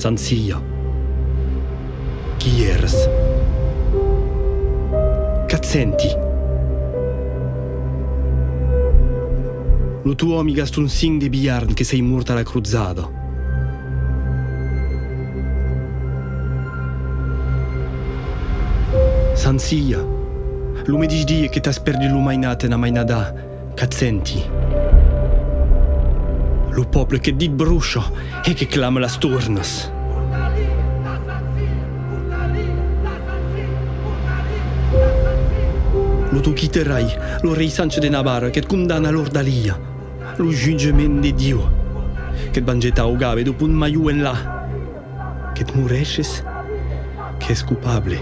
Sanzia. Chi eres? Cazzenti. Lo tuo amica stu un sing di Biarn che sei morta alla cruzata. Sanzia. Lu mi dici che t'has perdi l'umainata na mainada. Cazzenti. Lo popolo che dit bruscio e che clama las turnas. Lo tu quitterai, lo rei Sancho de Navarra che condanna l'ordalia, lo giungimento di Dio, che bangeta o gave dopo un maiù en là, che muresces, che è scupabile.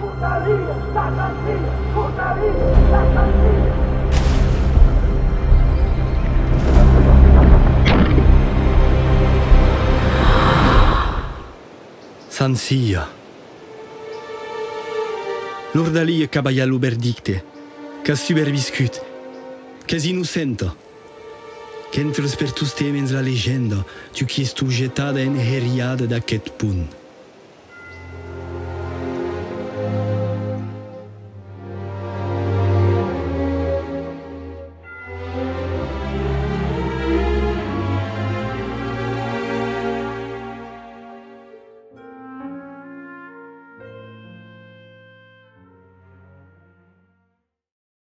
Sanzia. L'ordalia cabaiallo verdicte, che superviscut, che è innocente, che entras per tu stemens la leggenda, tu che stu gettata in heriada da ket pun.